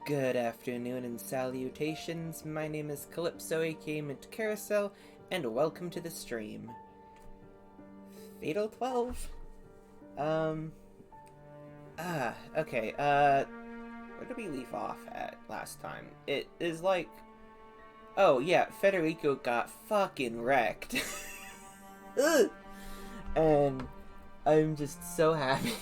Good afternoon and salutations. My name is Calypso, aka Mint Carousel, and welcome to the stream. Fatal 12? Okay, where did we leave off at last time? It is like... Oh, yeah, Federico got fucking wrecked. And I'm just so happy.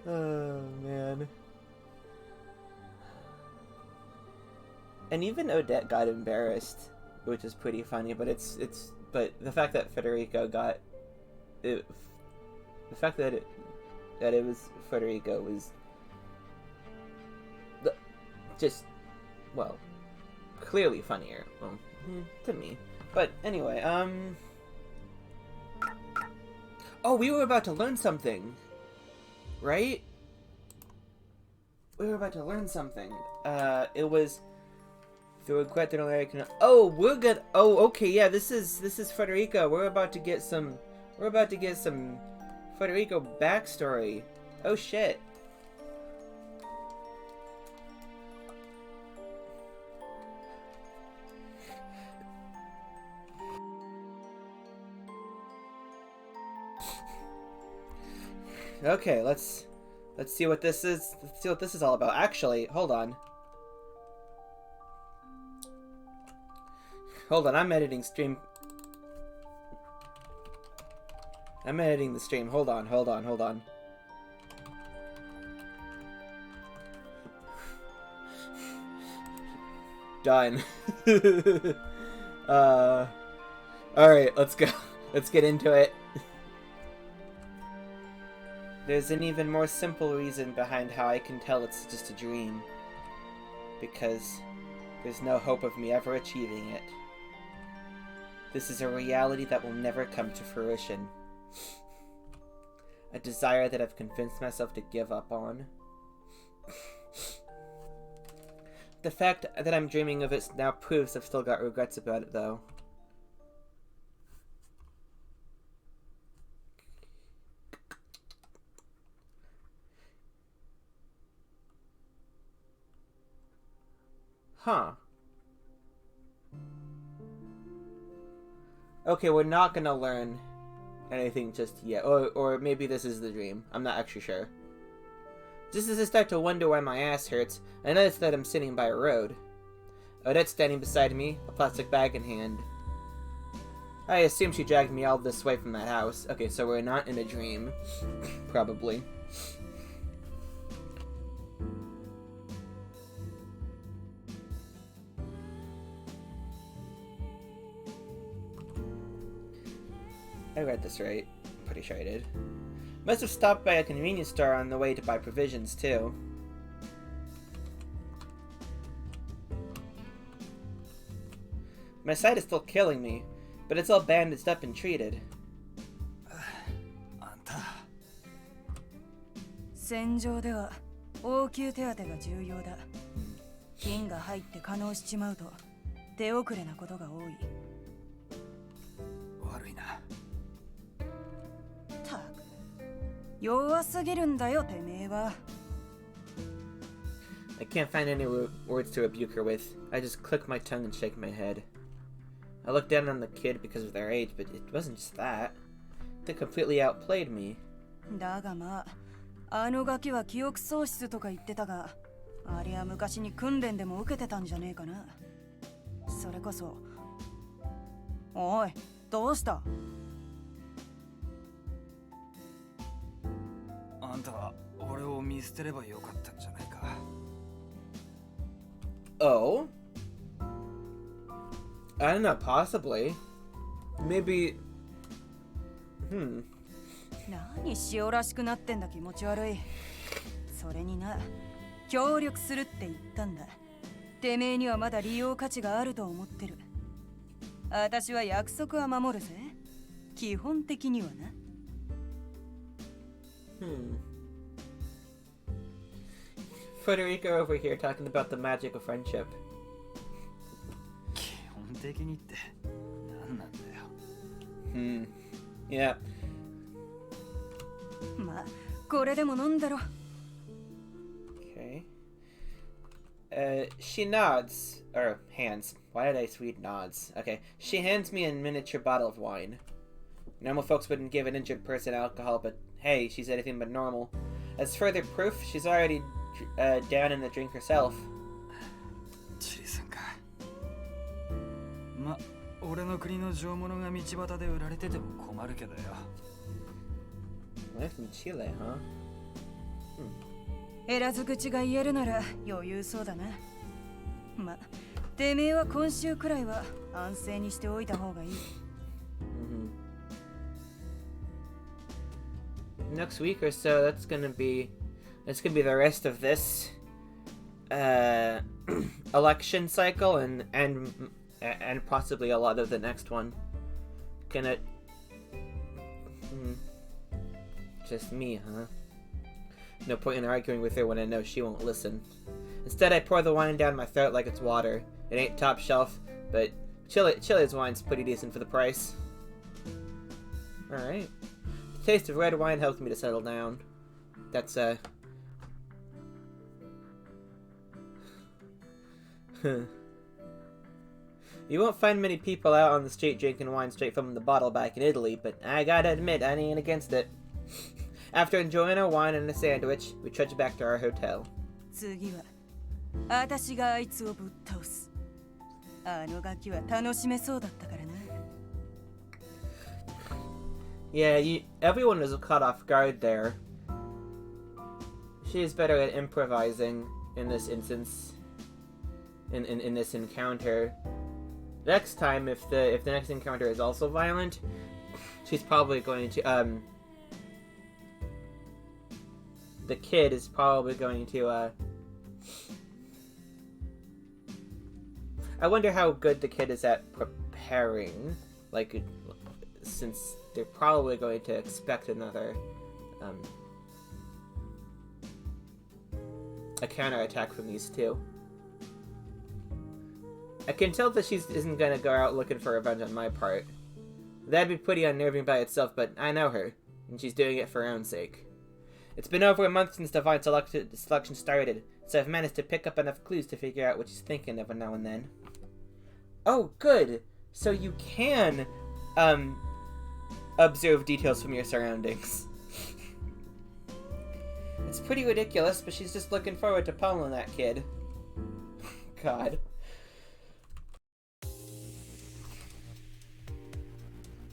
Oh, man. And even Odette got embarrassed, which is pretty funny, but but the fact that Federico got it, the fact that it was Federico was just, well, clearly funnier, well, to me. But anyway, oh, we were about to learn something, right? We were about to learn something. It was the regret that only I can. Oh, we're good. Oh, okay, yeah. This is Federico. We're about to get some Federico backstory. Oh shit. Okay, let's see what this is. Let's see what this is all about. Actually, hold on. Hold on, I'm editing stream. I'm editing the stream. Hold on. Done. Alright, let's go. Let's get into it. There's an even more simple reason behind how I can tell it's just a dream. Because there's no hope of me ever achieving it. This is a reality that will never come to fruition. A desire that I've convinced myself to give up on. The fact that I'm dreaming of it now proves I've still got regrets about it, though. Huh. Okay, we're not gonna learn anything just yet. Or maybe this is the dream. I'm not actually sure. Just as I start to wonder why my ass hurts, I notice that I'm sitting by a road. Odette's standing beside me, a plastic bag in hand. I assume she dragged me all this way from that house. Okay, so we're not in a dream. Probably. I read this right. I'm pretty sure I did. Must have stopped by a convenience store on the way to buy provisions, too. My sight is still killing me, but it's all bandaged up and treated. 戦場では応急手当が重要だ。菌が入って可能しちまうと手遅れなことが多い。悪いな。たく、弱すぎるんだよてめえは。I can't find any words to rebuke her with. I just click my tongue and shake my head. I look down on the kid because of their age, but it wasn't just that. They completely outplayed me. だがまあ、あのガキは記憶喪失とか言ってたが、ありゃ昔に訓練でも受けてたんじゃねえかな。それこそ。おい、どうした？あんたは俺を見捨てればよかったんじゃないか。Oh? I don't know, possibly. Maybe... 何塩らしくなってんだ気持ち悪い。それにな、協力するって言ったんだ。てめえにはまだ利用価値があると思ってる。私は約束は守るぜ。基本的にはな。Federico over here talking about the magic of friendship. 基本的にって何なんだよ。Yeah. まあこれでも飲んだろ。 Okay. She nods, or hands. Why did I read nods? Okay. She hands me a miniature bottle of wine. Normal folks wouldn't give an injured person alcohol, but hey, she's anything but normal. As further proof, she's already down in the drink herself. チリさんか。ま、俺の国の上物が道端で売られてても困るけどよ。Life in Chile, huh? 選ず口が言えるなら余裕そうだな。ま、てめえは今週くらいは安静にしておいた方がいい。Next week or so, that's gonna be the rest of this election cycle and possibly a lot of the next one. Just me, huh? No point in arguing with her when I know she won't listen. Instead, I pour the wine down my throat like it's water. It ain't top shelf, but Chile's wine's pretty decent for the price. Alright. The taste of red wine helps me to settle down. That's, You won't find many people out on the street drinking wine straight from the bottle back in Italy, but I gotta admit, I ain't against it. After enjoying our wine and a sandwich, we trudge back to our hotel. 次は私があいつをぶっ倒す。あのガキは楽しめそうだったからな。Yeah, everyone was caught off guard there. She is better at improvising in this instance. In this encounter. Next time, if the next encounter is also violent, she's probably going to the kid is probably going to I wonder how good the kid is at preparing, like, since they're probably going to expect another a counterattack from these two. I can tell that she isn't going to go out looking for revenge on my part. That'd be pretty unnerving by itself, but I know her, and she's doing it for her own sake. It's been over a month since Divine Selection started, so I've managed to pick up enough clues to figure out what she's thinking every now and then. Oh, good! So you can, observe details from your surroundings. It's pretty ridiculous, but she's just looking forward to pummeling that kid. God.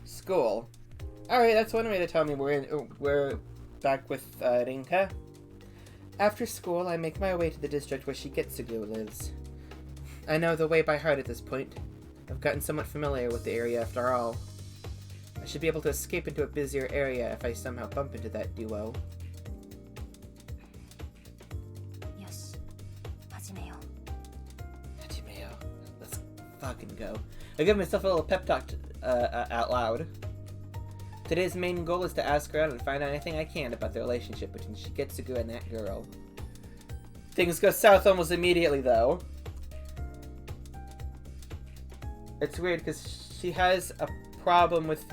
School. Alright, that's one way to tell me we're back with Rinka. After school, I make my way to the district where Shigetsugu lives. I know the way by heart at this point. I've gotten somewhat familiar with the area after all. I should be able to escape into a busier area if I somehow bump into that duo. Hajimeo. Let's fucking go. I give myself a little pep talk out loud. Today's main goal is to ask around and find out anything I can about the relationship between Shigetsugu and that girl. Things go south almost immediately, though. It's weird because she has a problem with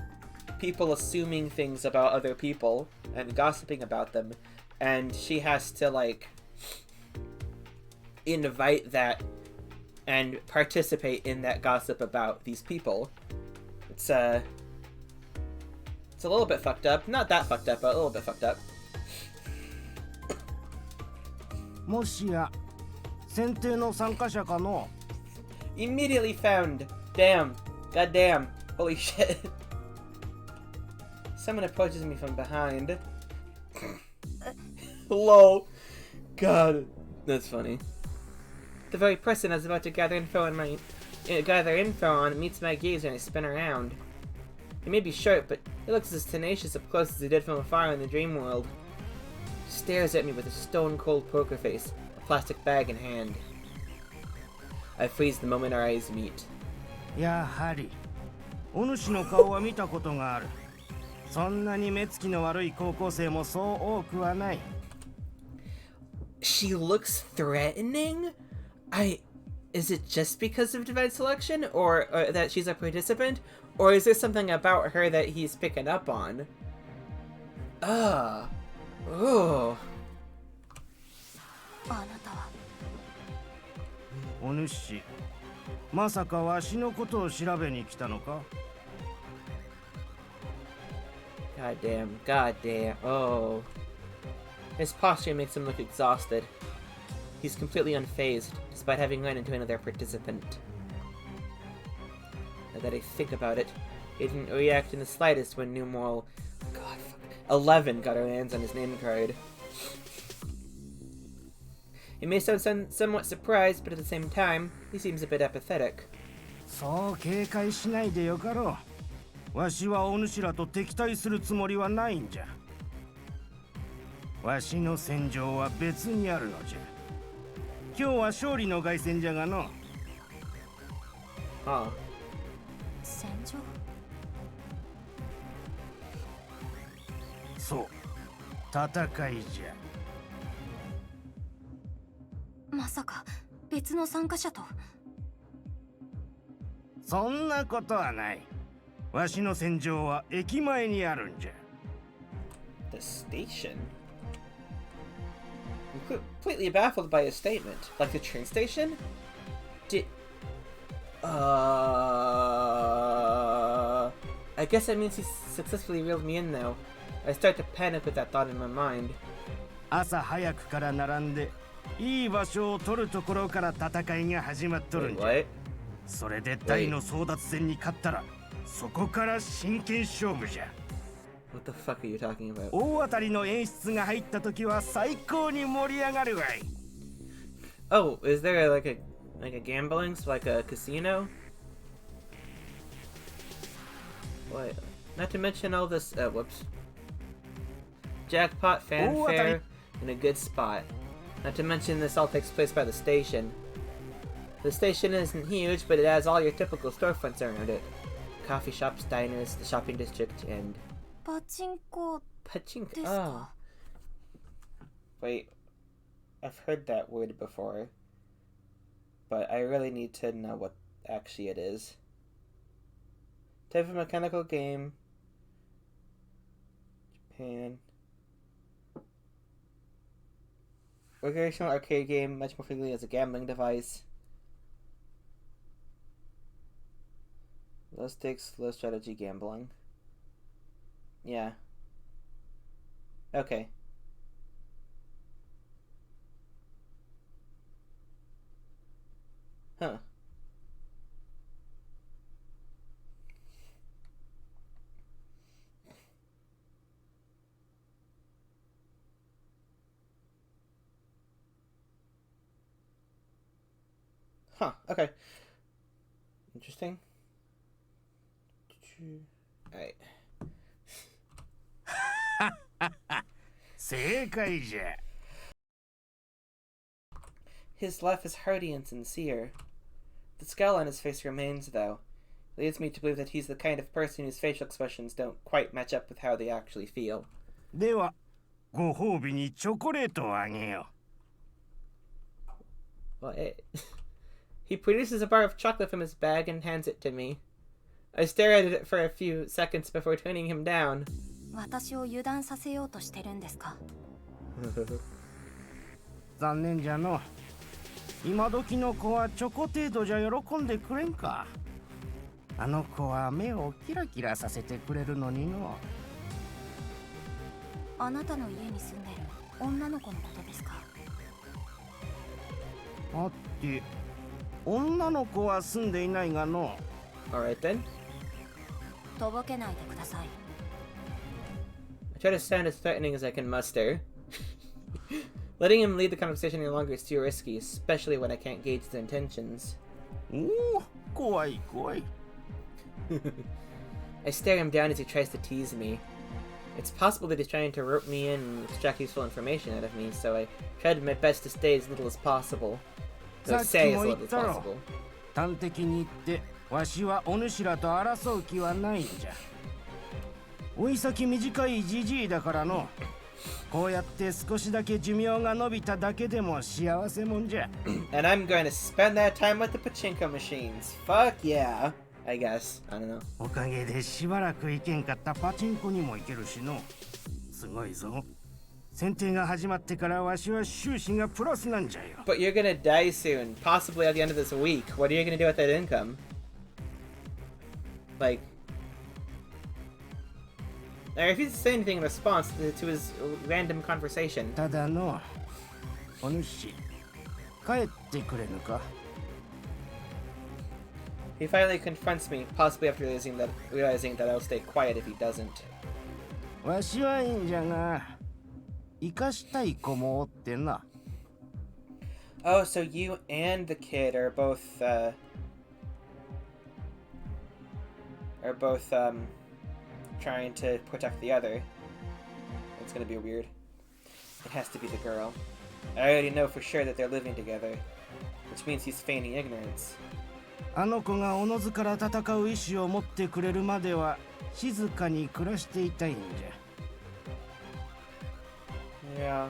people assuming things about other people and gossiping about them, and she has to, like, invite that and participate in that gossip about these people. It's a little bit fucked up. Not that fucked up, but a little bit fucked up. もしや選定の参加者かの Immediately found. Damn. God damn. Holy shit. Someone approaches me from behind. Lol. God. That's funny. The very person I was about to gather info on meets my gaze and I spin around. He may be short, but he looks as tenacious up close as he did from afar in the dream world. He stares at me with a stone-cold poker face, a plastic bag in hand. I freeze the moment our eyes meet. やはりお主の顔は見たことがある。そんなに目つきの悪い高校生もそう多くはない。She looks threatening? Is it just because of divine selection, or that she's a participant, Or is there something about her that he's picking up on? Oh. あなたはお主、まさかわしのことを調べに来たのか？ God damn. Oh. His posture makes him look exhausted. He's completely unfazed, despite having run into another participant. Now that I think about it, he didn't react in the slightest when numeral 11 got her hands on his name card. He may sound somewhat surprised, but at the same time, he seems a bit apathetic. そう警戒しないでよかろう。わしはお主らと敵対するつもりはないんじゃ。わしの戦場は別にあるのじゃ。今日は勝利の凱旋じゃがの。Huh. 戦場そう、戦いじゃ。まさか別の参加者と。そんなことはない。わしの戦場は駅前にあるんじゃ。The station? I'm completely baffled by his statement. Like the train station? I guess that means he's successfully reeled me in now. I start to panic with that thought in my mind. 朝早くから並んで、いい場所を取るところから戦いが始まっとるん Wait, じゃ。 what? それで大の争奪戦に勝ったら、そこから真剣勝負じゃ。What the fuck are you talking about? 大当たりの演出が入った時は最高に盛り上がるわい。Oh, is there like a gambling, so like a casino? What? Not to mention all this, whoops. Jackpot, fanfare, and a good spot. Not to mention this all takes place by the station. The station isn't huge, but it has all your typical storefronts around it. Coffee shops, diners, the shopping district, and... パチンコ Pachinko. です Oh. か。 Wait. I've heard that word before. But I really need to know what actually it is. Type of mechanical game. Japan. Recreational arcade game, much more frequently as a gambling device. Low stakes, low strategy gambling. Yeah. Okay. Huh. Huh, okay. Interesting. Alright. 正解じゃ。 His laugh is hearty and sincere. The scowl on his face remains, though. It leads me to believe that he's the kind of person whose facial expressions don't quite match up with how they actually feel. では、ご褒美にチョコレートをあげよ What? He produces a bar of chocolate from his bag and hands it to me. I stare at it for a few seconds before turning him down. 私を油断させようとしてるんですか。う。残念じゃの。今時の子はチョコ程度じゃ喜んでくれんか。あの子は目をキラキラさせてくれるのにの。あなたの家に住んでる女の子のことですか。あって、女の子は住んでいないがの。Alright then. とぼけないでください。I try to sound as threatening as I can muster. Letting him lead the conversation any longer is too risky, especially when I can't gauge his intentions. おお、怖い怖い。I stare him down as he tries to tease me. It's possible that he's trying to rope me in and extract useful information out of me, so I tried my best to stay as little as possible. So say as little as possible. 端的に言って、わしはお主らと争う気はないんじゃ。おい先短いじじいだからの。こうやって少しだけ寿命が伸びただけでも幸せもんじゃ。And I'm going to spend that time with the pachinko machines. Fuck yeah. I guess. I don't know. おかげでしばらく行けんかったパチンコにも行けるしの。すごいぞ。選定が始まってからわしは収支がプラスなんじゃよ。But you're gonna die soon, possibly at the end of this week. What are you gonna do with that income? Like, I refuse to say anything in response to his random conversation. ただの、お主、帰ってくれぬか。He finally confronts me, possibly after realizing that I'll stay quiet if he doesn't. わしはいいんじゃが、生かしたい子もおってな。Oh, so you and the kid are both trying to protect the other. It's gonna be weird. It has to be the girl. I already know for sure that they're living together, which means he's feigning ignorance. あの子がおのずから戦う意志を持ってくれるまでは静かに暮らしていたいんじゃ。Yeah.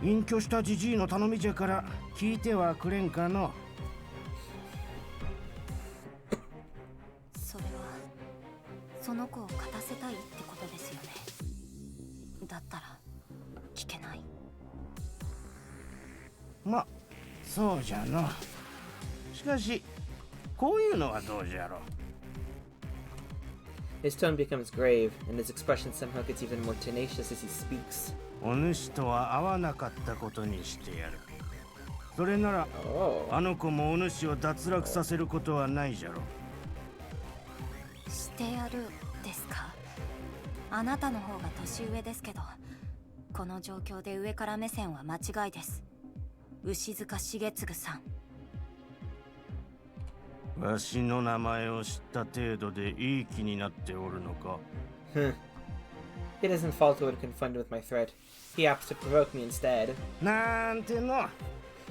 隠居したじじいの頼みじゃから聞いてはくれんかの。それはその子を勝たせたいってことですよね。だったら聞けない。ま、そうじゃの。しかし、こういうのはどうじゃろう。His tone becomes grave, and his expression somehow gets even more tenacious as he speaks. お主とは会わなかったことにしてやる。それなら、あの子もお主を脱落させることはないじゃろ。してやるですか。あなたの方が年上ですけど、この状況で上から目線は間違いです。牛塚重次さん。わしの名前を知った程度でいい気になっておるのか。He doesn't fall to it confronted with my threat. He opts to provoke me instead. なんての。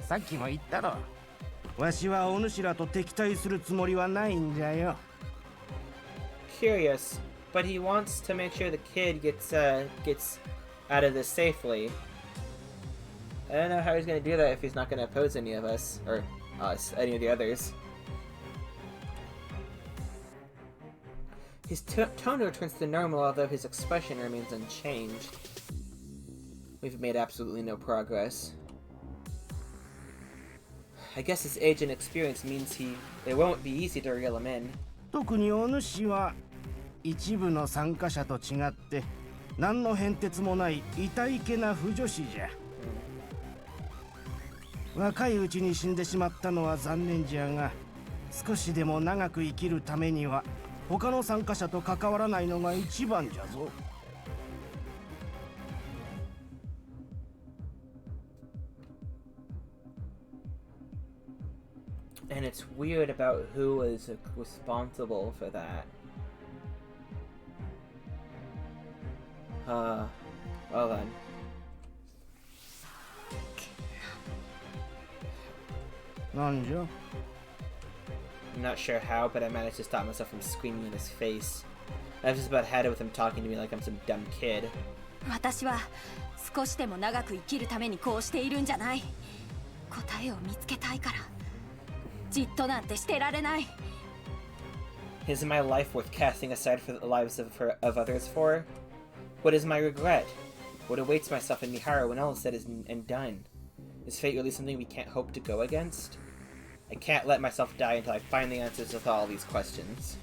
さっきも言ったろ。わしはお主らと敵対するつもりはないんじゃよ。Curious, but he wants to make sure the kid gets out of this safely. I don't know how he's gonna do that if he's not gonna oppose any of us, or us, any of the others. His tone returns to normal, although his expression remains unchanged. We've made absolutely no progress. I guess his age and experience means it won't be easy to reel him in. 特にお主は一部の参加者と違って何の変哲もない痛いけな不女子じゃ。若いうちに死んでしまったのは残念じゃが、少しでも長く生きるためには他の参加者と関わらないのが一番じゃぞ。And it's weird about who is responsible for that. Well then.なんじゃ? I'm not sure how, but I managed to stop myself from screaming in his face. I've just about had it with him talking to me like I'm some dumb kid. 私は少しでも長く生きるためにこうしているんじゃない。答えを見つけたいから。じっとなんてしてられない。Is my life worth casting aside for the lives of others for? What is my regret? What awaits myself in Mihara when all is said and done? Is fate really something we can't hope to go against? I can't let myself die until I find the answers to all these questions.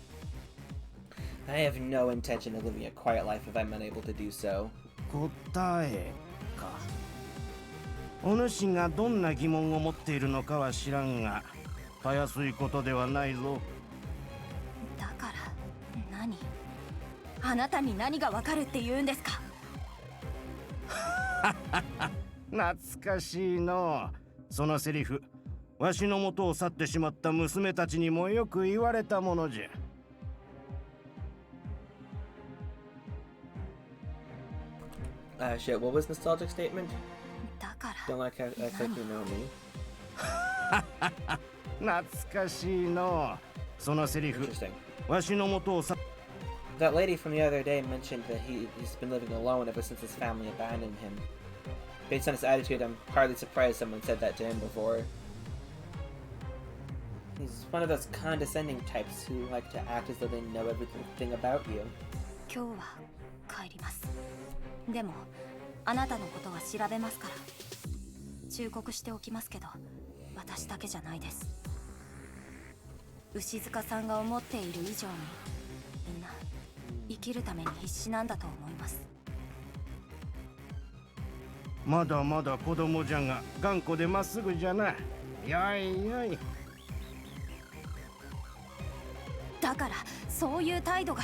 I have no intention of living a quiet life if I'm unable to do so. 答えか。お主がどんな疑問を持っているのかは知らんが、たやすいことではないぞ。だから何？あなたに何がわかるって言うんですか？懐かしいの。そのセリフ、わしの元を去ってしまった娘たちにもよく言われたものじゃ。Shit, what was the nostalgic statement? だから。 Don't like act like you know me. 懐かしいの。そのセリフ、わしの元を去 That lady from the other day mentioned that he's been living alone ever since his family abandoned him. Based on his attitude, I'm hardly surprised someone said that to him before. He's one of those condescending types who like to act as though they know everything about you. 今日は帰ります。でもあなたのことは調べますから。忠告しておきますけど、私だけじゃないです。牛塚さんが思っている以上にみんな生きるために必死なんだと思います。まだまだ子供じゃが頑固でまっすぐじゃな。よいよい。だからそういう態度が。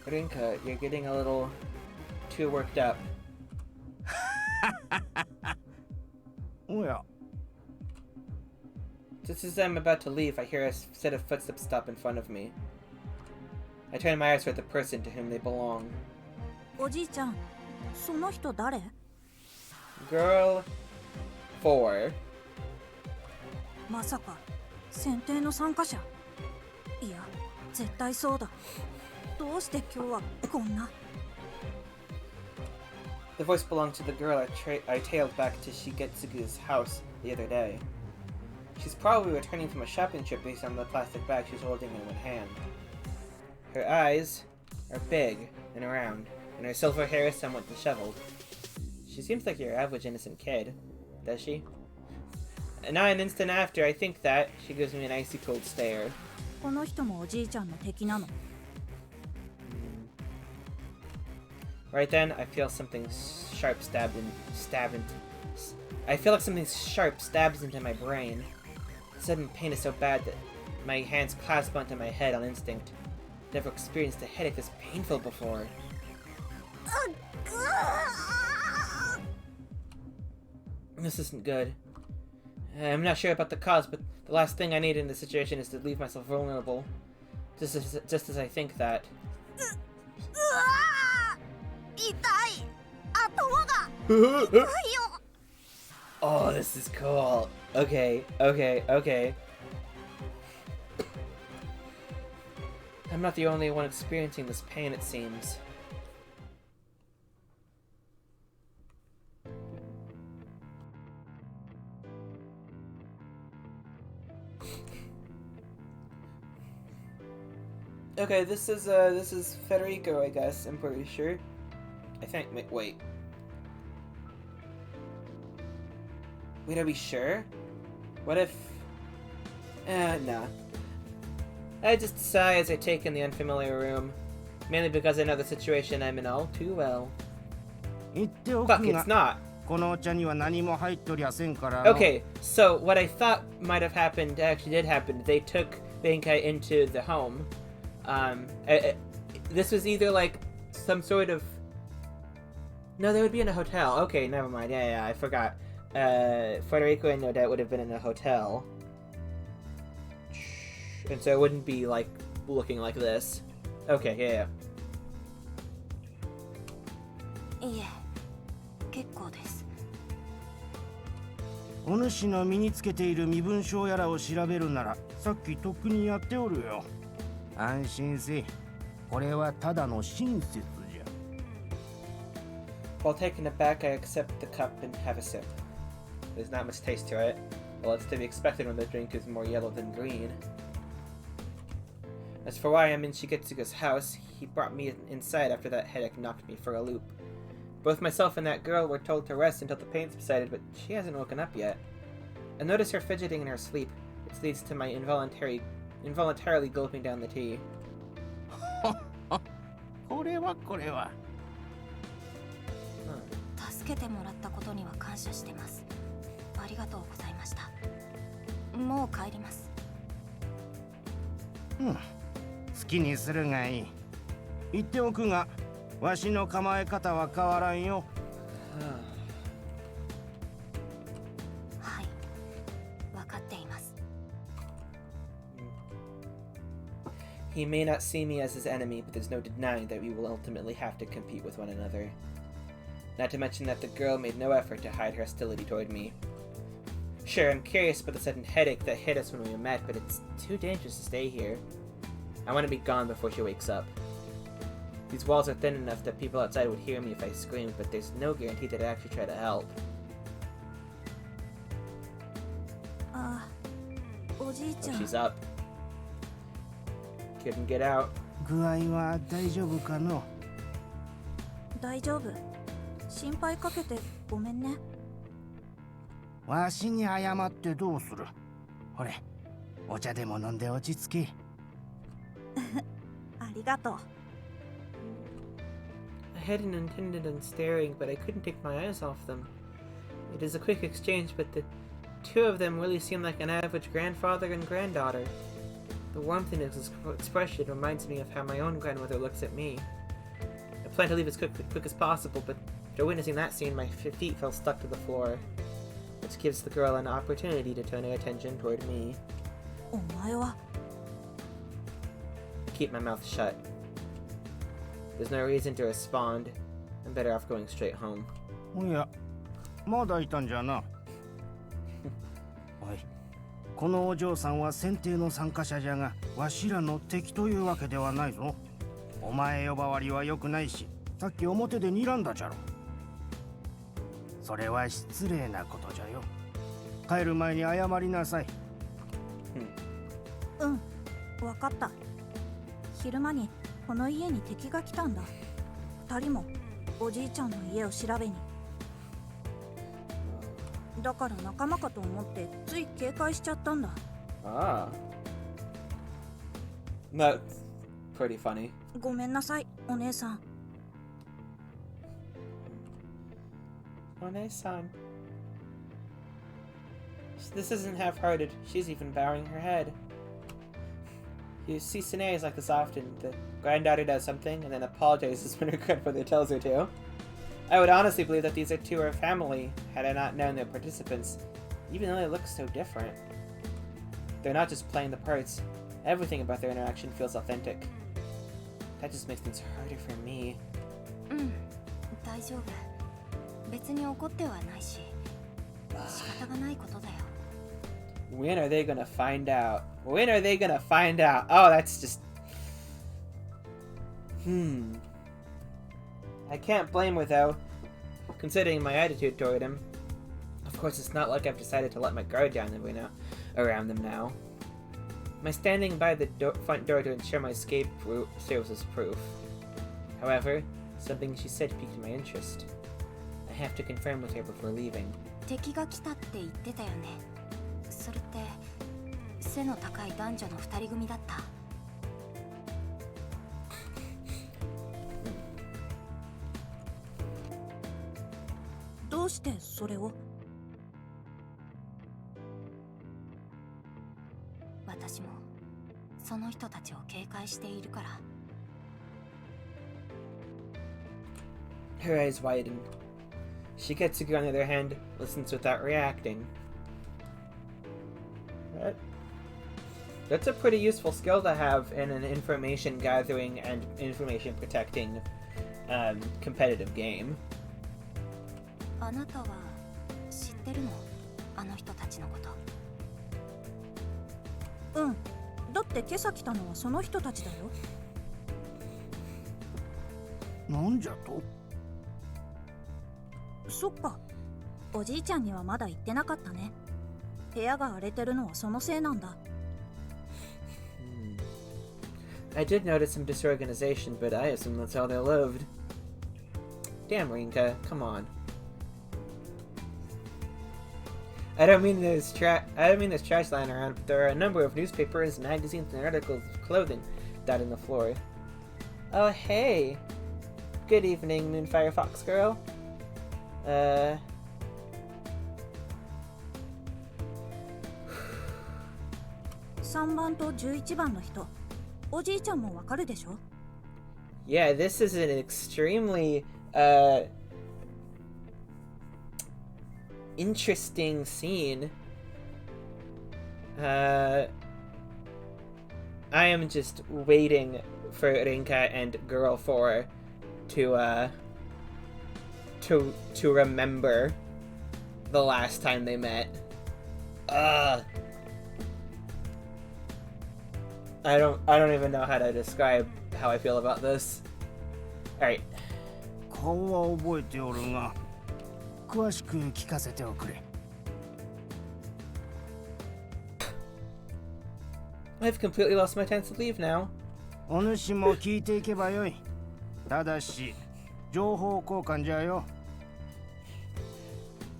Rinka, you're getting a little too worked up. おや。 Just as I'm about to leave, I hear a set of footsteps stop in front of me. I turn my eyes toward the person to whom they belong. おじいちゃん、その人誰？ Girl 4. まさか選定の参加者？いや、絶対そうだ。どうして今日はこんな？ The voice belonged to the girl I tailed back to Shigetsugu's house the other day. She's probably returning from a shopping trip based on the plastic bag she's holding in one hand. Her eyes are big and round, and her silver hair is somewhat disheveled. She seems like your average innocent kid, does she? And now an instant after I think that, she gives me an icy cold stare. この人もおじいちゃんの敵なの？ Right then, I feel something sharp I feel like something sharp stabs into my brain. Sudden pain is so bad that my hands clasp onto my head on instinct. Never experienced a headache this painful before. This isn't good. I'm not sure about the cause, but the last thing I need in this situation is to leave myself vulnerable. Just as I think that. Oh, this is cool. Okay. I'm not the only one experiencing this pain, it seems. Okay, this is Federico, I guess. I'm pretty sure. I think. Wait. Wait, are we sure? What if? Nah. I just sigh as I take in the unfamiliar room, mainly because I know the situation I'm in all too well. 言っておく Fuck, が it's not. このお茶には何も入っとりゃせんから。 Okay, so what I thought might have happened actually did happen. They took Rinka into the home. This was either like some sort of. No, they would be in a hotel. Okay, never mind. Yeah, I forgot. Federico and Odette would have been in a hotel. And so it wouldn't be like looking like this. Okay, yeah. いえ、結構です。お主の身につけている身分証やらを調べるなら、さっきとっくにやっておるよ。安心せ。これはただの親切じゃ。While taken aback, I accept the cup and have a sip. There's not much taste to it. Well, it's to be expected when the drink is more yellow than green. As for why I'm in Shigetsuga's house, he brought me inside after that headache knocked me for a loop. Both myself and that girl were told to rest until the pain subsided, but she hasn't woken up yet. I notice her fidgeting in her sleep, which leads to my involuntarily gulping down the tea. これはこれは。助けてもらったことには感謝してます。ありがとうございました。もう帰ります。好きにするがいい。言っておくが、わしの構え方は変わらんよ。はい、わかっています。He may not see me as his enemy, but there's no denying that we will ultimately have to compete with one another. Not to mention that the girl made no effort to hide her hostility toward me. Sure, I'm curious about the sudden headache that hit us when we met, but it's too dangerous to stay here. I want to be gone before she wakes up. These walls are thin enough that people outside would hear me if I screamed, but there's no guarantee that I'd actually try to help. じいちゃ Oh, ん she's up. Couldn't get out. 具合は大丈夫かの？大丈夫。心配かけてごめんね。わしに謝ってどうする？ほれ、お茶でも飲んで落ち着け。ありがとう。I hadn't intended on staring, but I couldn't take my eyes off them. It is a quick exchange, but the two of them really seem like an average grandfather and granddaughter. The warmth in his expression reminds me of how my own grandmother looks at me. I plan to leave as quick as possible, but after witnessing that scene, my feet fell stuck to the floor, which gives the girl an opportunity to turn her attention toward me. お前は I keep my mouth shut. There's no reason to respond. I'm better off going straight home. おや、まだいたんじゃな。おい、このお嬢さんは選定の参加者じゃが、わしらの敵というわけではないぞ。お前呼ばわりは良くないし、さっき表で睨んだじゃろ。それは失礼なことじゃよ。帰る前に謝りなさい。うん、わかった。昼間にこの家に敵が来たんだ。二人もおじいちゃんの家を調べに。だから仲間かと思ってつい警戒しちゃったんだ。Ah. That's pretty funny. ごめんなさい、お姉さん。One-san. This isn't half-hearted. She's even bowing her head. You see scenarios like this often. The granddaughter does something and then apologizes when her grandmother tells her to. I would honestly believe that these two are family had I not known their participants, even though they look so different. They're not just playing the parts. Everything about their interaction feels authentic. That just makes things harder for me. うん、大丈夫。別に怒ってはないし、仕方がないことだよ。When are they gonna find out? When are they gonna find out? Oh, that's just... I can't blame her though, considering my attitude toward him. Of course, it's not like I've decided to let my guard down around them now. My standing by the front door to ensure my escape serves as proof. However, something she said piqued my interest. I have to confirm with her before leaving. 敵が来たって言ってたよね。それって背の高い男女の二人組だった。どうしてそれを？私もその人たちを警戒しているから。Her eyes widen. She gets a gun in her hand, listens without reacting. That's a pretty useful skill to have in an information gathering and information protecting competitive game. あなたは知ってるの？あの人たちのこと。うん。だって今朝来たのはその人たちだよ。なんじゃと？そっか。おじいちゃんにはまだ言ってなかったね。部屋が荒れてるのはそのせいなんだ。I did notice some disorganization, but I assume that's how they lived. Damn, Rinka, come on. I don't mean there's trash lying around, but there are a number of newspapers, magazines, and articles of clothing dotting the floor. Oh, hey! Good evening, Moonfire Fox Girl. 3番と11番の人、おじいちゃんもわかるでしょ？ Yeah, this is an extremely interesting scene. I am just waiting for Rinka and Girl 4 to remember the last time they met. I don't even know how to describe how I feel about this. Alright. 顔は覚えておるが、詳しく聞かせておくれ。I've completely lost my chance to leave now. お主も聞いていけばよい。ただし、情報交換じゃよ。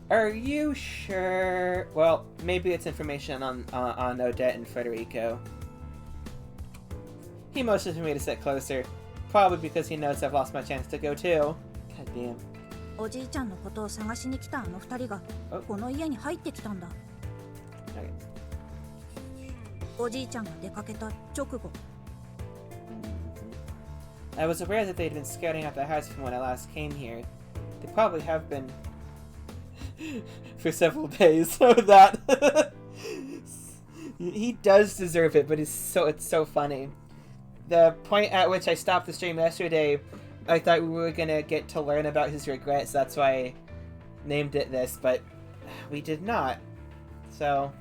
Are you sure? Well, maybe it's information on Odette and Federico. He motions for me to sit closer, probably because he knows I've lost my chance to go too. God damn. おじいちゃんのことを探しに来たあの二人がおこの家に入ってきたんだ。 Okay. おじいちゃんが出かけた直後、 I was aware that they'd been scouting out the house from when I last came here. They probably have been for several days, so that he does deserve it, but it's so funny. The point at which I stopped the stream yesterday, I thought we were gonna get to learn about his regrets. That's why I named it this, but we did not. So,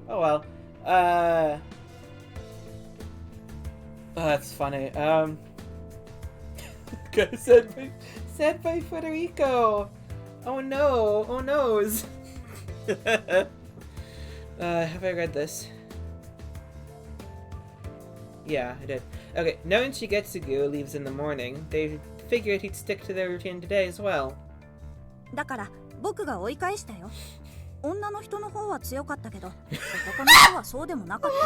oh well. Oh, that's funny. Said by Federico. Oh no! Oh noes! Have I read this? Yeah, I did. Okay, knowing Shigetsugu leaves in the morning, they figured he'd stick to their routine today as well. だから僕が追い返したよ。女の人の方は強かったけど、男の人はそうでもなかった。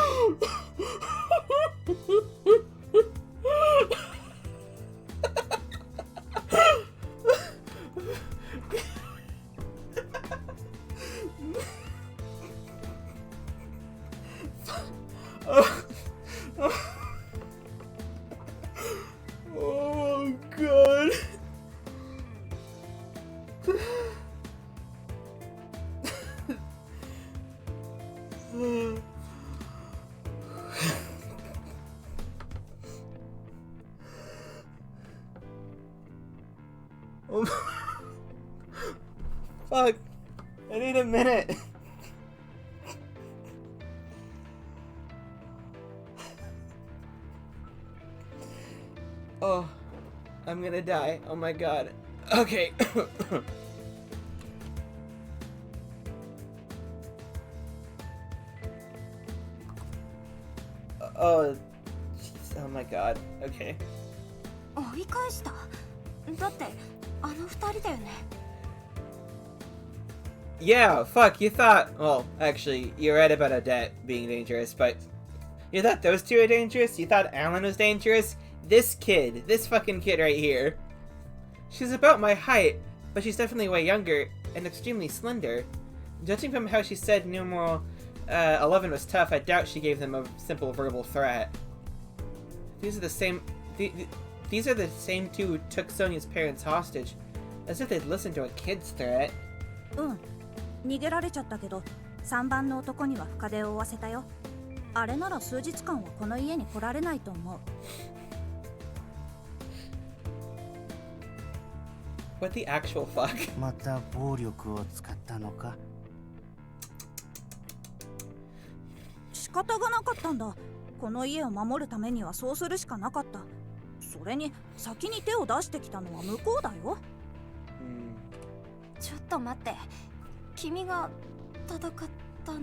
Oh god. Oh. Fuck. I need a minute. Oh, I'm gonna die. Oh my god. Okay. Oh, jeez. Oh my god. Okay. 追い返した。だってあの二人だよね。 Yeah, fuck, you thought... Well, actually, you're right about Odette being dangerous, but... You thought those two are dangerous? You thought Alan was dangerous? This kid, this fucking kid right here. She's about my height, but she's definitely way younger, and extremely slender. Judging from how she said numeral 11 was tough, I doubt she gave them a simple verbal threat. These are the same... These are the same two who took Sonia's parents hostage. As if they'd listen to a kid's threat. うん、逃げられちゃったけど、3番の男には深手を負わせたよ。あれなら数日間はこの家に来られないと思う。What the actual fuck? また暴力を使ったのか。仕方がなかったんだ。この家を守るためにはそうするしかなかった。それに先に手を出してきたのは向こうだよ。ちょっと待って。君が戦ったの。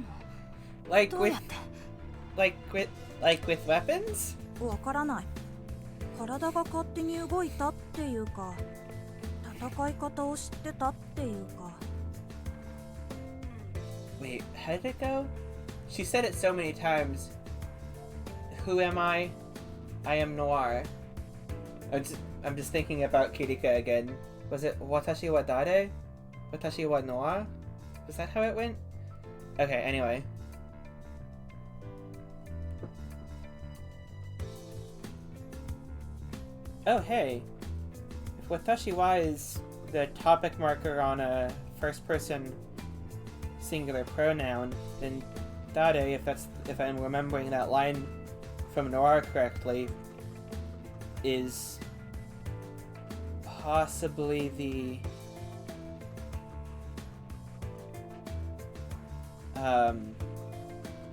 Like どう with... やって？ Like with weapons? わからない。体が勝手に動いたっていうか、戦い方を知ってたっていうか。 Wait, how did it go? She said it so many times. Who am I? I am Noir. I'm just thinking about Kirika again. Was it Watashi wa Dare? Watashi wa Noir? Was that how it went? Okay, anyway. Oh, hey. If Watashi wa is the topic marker on a first-person singular pronoun, then Dare, if I'm remembering that line from Noir correctly, is possibly the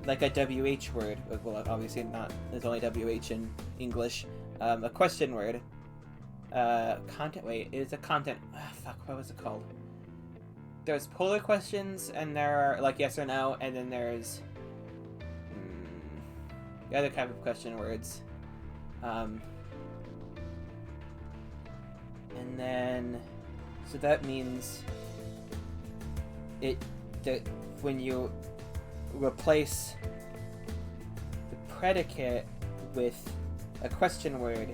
like a WH word. Well, obviously not. There's only WH in English. A question word. Content. Wait, it's a content. Fuck. What was it called? There's polar questions, and there are like yes or no, and then there's other type of question words. And then, so that means when you replace the predicate with a question word,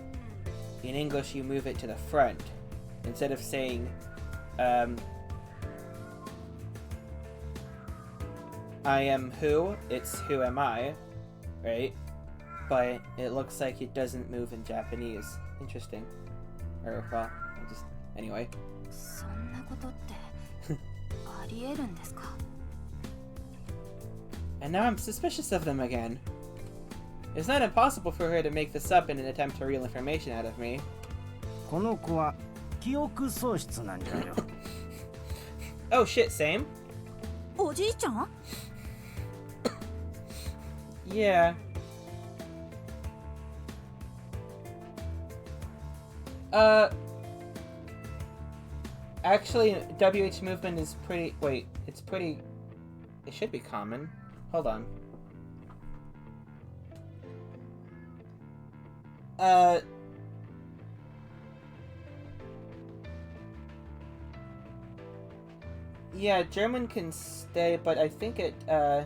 in English you move it to the front. Instead of saying, I am who, it's who am I, right? But it looks like it doesn't move in Japanese. Interesting. Or, well, just, anyway. そんなことってありえるんですか? And now I'm suspicious of them again. It's not impossible for her to make this up in an attempt to real information out of me. この子は記憶喪失なんじゃよ。Oh shit, same? おじいちゃん Yeah. Actually, WH movement is pretty... Wait, it's pretty... It should be common. Hold on. Yeah, German can stay, but I think it, yeah,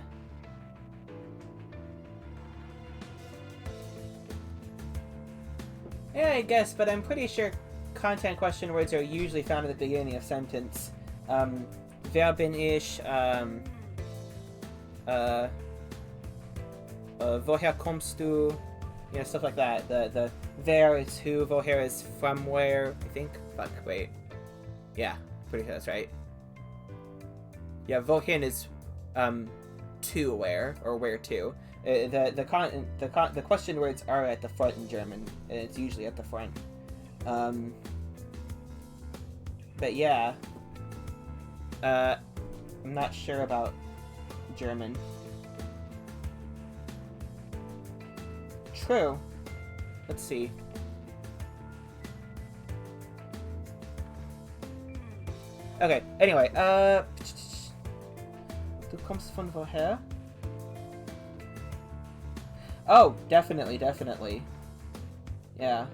I guess, but I'm pretty sure content question words are usually found at the beginning of sentence. Wer bin ich? Woher kommst du? You know, stuff like that. The wer is who, woher is from where, I think. Fuck, wait. Yeah, pretty sure that's right. Yeah, wohin is to where, or where to. The question words are at the front in German, and it's usually at the front. But yeah, I'm not sure about German. True. Let's see. Okay, anyway, du kommst von woher? Oh, definitely, definitely. Yeah.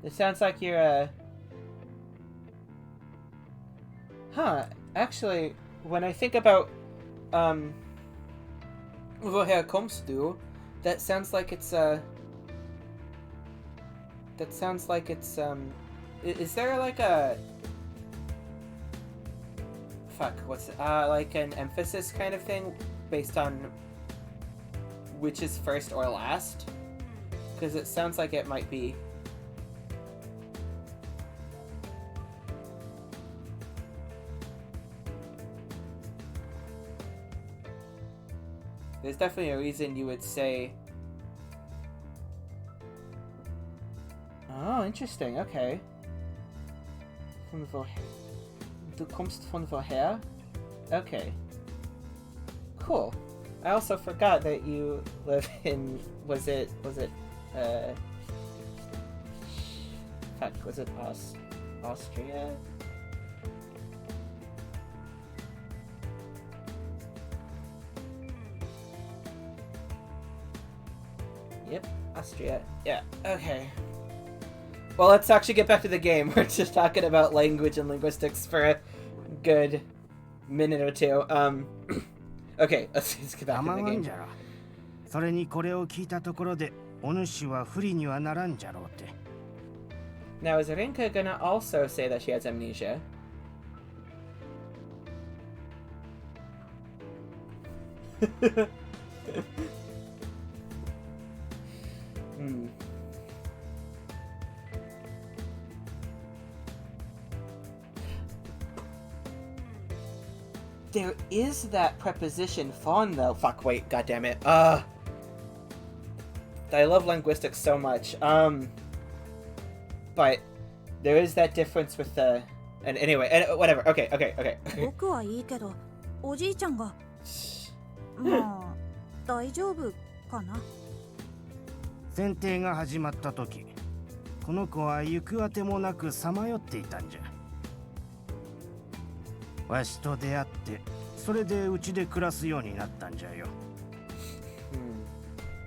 It sounds like you're, Huh, actually, when I think about, woher kommst du? That sounds like it's, is there like a... Fuck, what's it? Like an emphasis kind of thing based on which is first or last? Because it sounds like it might be... There's definitely a reason you would say... Oh, interesting, okay. Von woher? Du kommst von woher? Okay. Cool. I also forgot that you live in... Was it, fuck, was it Austria? Yep, Austria. Yeah, okay. Well, let's actually get back to the game. We're just talking about language and linguistics for a good minute or two. Okay, let's get back to the game. それにこれを聞いたところで、お主は不利にはならんじゃろうって。Now, is Rinka gonna also say that she has amnesia? There is that preposition von though. Fuck, wait, goddammit. I love linguistics so much. But there is that difference with the... And anyway, whatever. Okay. 僕はいいけど、おじいちゃんがまあ大丈夫かな。選定が始まった時、この子は行く当てもなくさまよっていたんじゃ。わしと出会ってそれでうちで暮らすようになったんじゃよ。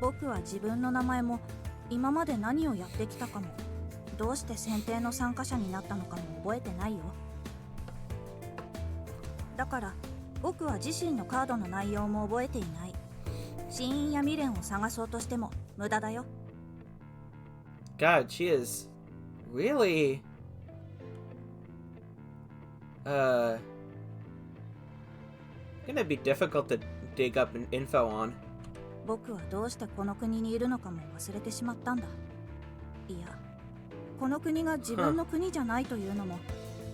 僕は自分の名前も今まで何をやってきたかもどうして選定の参加者になったのかも覚えてないよ。だから僕は自身のカードの内容も覚えていない。死因や未練を探そうとしても無駄だよ。 God, she is really gonna be difficult to dig up info on. 僕はどうしてこの国にいるのかも忘れてしまったんだ。いや、この国が自分の国じゃないというのも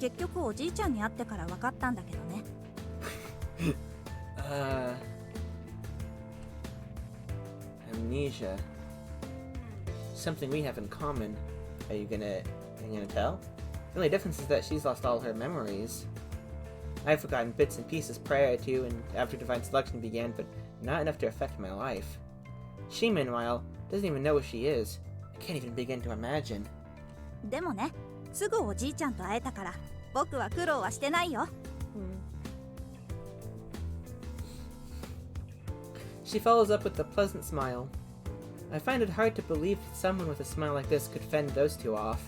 結局おじいちゃんに会ってから分かったんだけどね。Amnesia. Something we have in common. Are you gonna tell? The only difference is that she's lost all her memories. I've forgotten bits and pieces prior to and after Divine Selection began, but not enough to affect my life. She, meanwhile, doesn't even know who she is. I can't even begin to imagine. でもね、すぐおじいちゃんと会えたから僕は苦労はしてないよ。She follows up with a pleasant smile. I find it hard to believe that someone with a smile like this could fend those two off.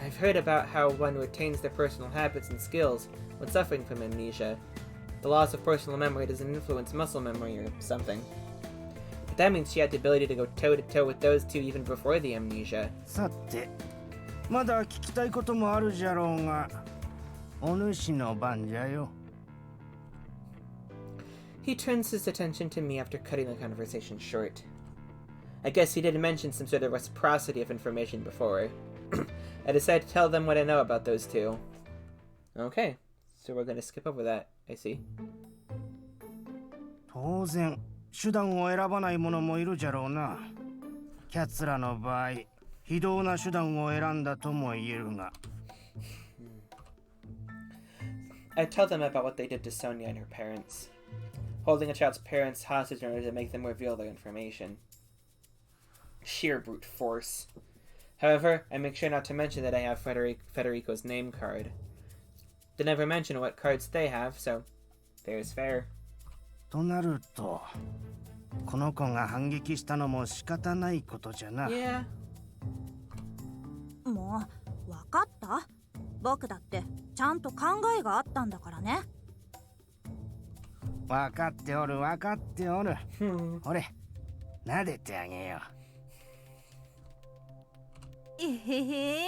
I've heard about how one retains their personal habits and skills when suffering from amnesia. The loss of personal memory doesn't influence muscle memory or something. But that means she had the ability to go toe-to-toe with those two even before the amnesia. さて、まだ聞きたいこともあるじゃろうが、お主の番じゃよ。He turns his attention to me after cutting the conversation short. I guess he did mention some sort of reciprocity of information before. I decided to tell them what I know about those two. Okay, so we're gonna skip over that, I see. 当然、手段を選ばない者もいるじゃろうな。キャツらの場合、非道な手段を選んだとも言えるが。I tell them about what they did to Sonia and her parents. Holding a child's parents hostage in order to make them reveal their information. Sheer brute force. However, I make sure not to mention that I have Federico's name card. They never mention what cards they have, so fair's fair. となると、この子が反撃したのも仕方ないことじゃな。Yeah. もう分かった？僕だってちゃんと考えがあったんだからね。分かっておる分かっておる。ほれ、撫でてあげよえへへ。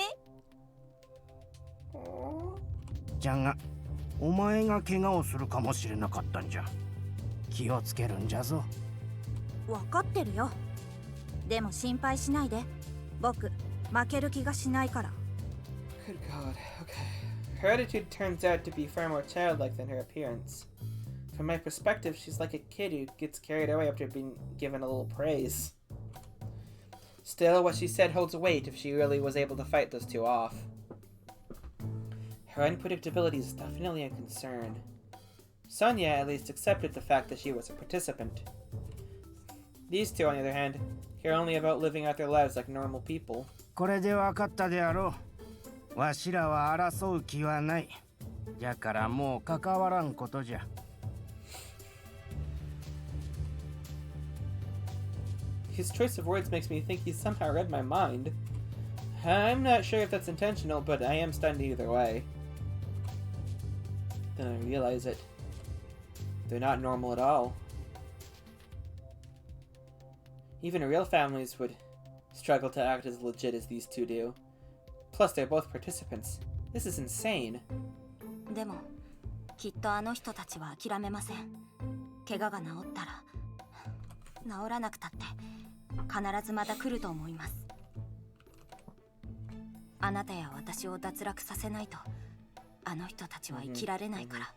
じゃが、お前が怪我をするかもしれなかったんじゃ。気をつけるんじゃぞ。分かってるよ。でも心配しないで。僕、負ける気がしないから。Good God, okay. Her attitude turns out to be far more childlike than her appearance. From my perspective, she's like a kid who gets carried away after being given a little praise. Still, what she said holds weight if she really was able to fight those two off. Her unpredictability is definitely a concern. Sonia at least accepted the fact that she was a participant. These two, on the other hand, care only about living out their lives like normal people. これで分かったであろう。わしらは争う気はない。じゃからもう関わらんことじゃ。His choice of words makes me think he somehow read my mind. I'm not sure if that's intentional, but I am stunned either way. Then I realize it. They're not normal at all. Even real families would struggle to act as legit as these two do. Plus, they're both participants. This is insane. でも、きっとあの人たちは諦めません。怪我が治ったら、治らなくたって、必ずまた来ると思います。あなたや私を脱落させないと、あの人たちは生きられないから。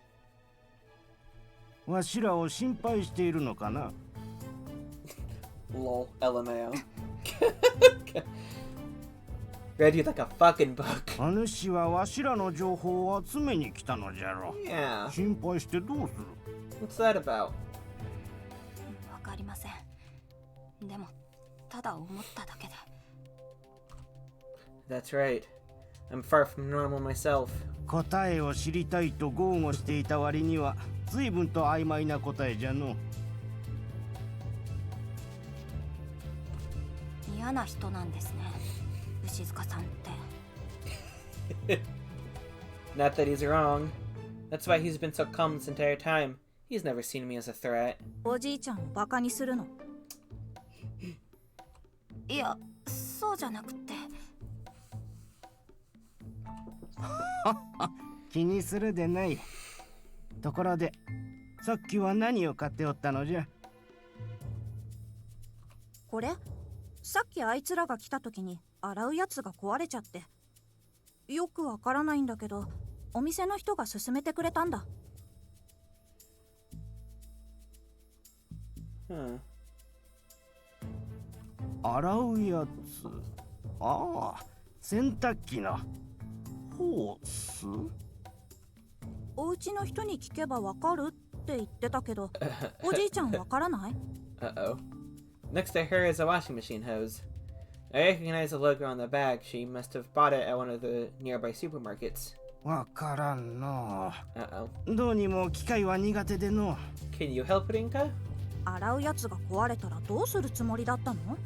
わしらを心配しているのかな。Lol, LMAO. Read you like a fucking book. 主はわしらの情報を集めに来たのじゃろ。Yeah. 心配してどうする？ What's that about? わかりません。でも、ただ思っただけで。That's right. I'm far from normal myself. 答えを知りたいと豪語していた割には随分と曖昧な答えじゃの。嫌な人なんですね、牛塚さんって。Not that he's wrong. That's why he's been so calm this entire time. He's never seen me as a threat. おじいちゃんをバカにするの？いや、そうじゃなくて。気にするでない。ところで、さっきは何を買っておったのじゃ？これ？さっきあいつらが来た時に洗うやつが壊れちゃって。よくわからないんだけど、お店の人が勧めてくれたんだ。洗うやつ。ああ、洗濯機の。ホース？お家の人に聞けばわかるって言ってたけど、おじいちゃんわからない？ Uh-oh. Next to her is a washing machine hose. I recognize the logo on the bag. She must have bought it at one of the nearby supermarkets. わからんの。Uh-oh. どうにも機械は苦手での。Can you help, Rinka? 洗うやつが壊れたらどうするつもりだったの？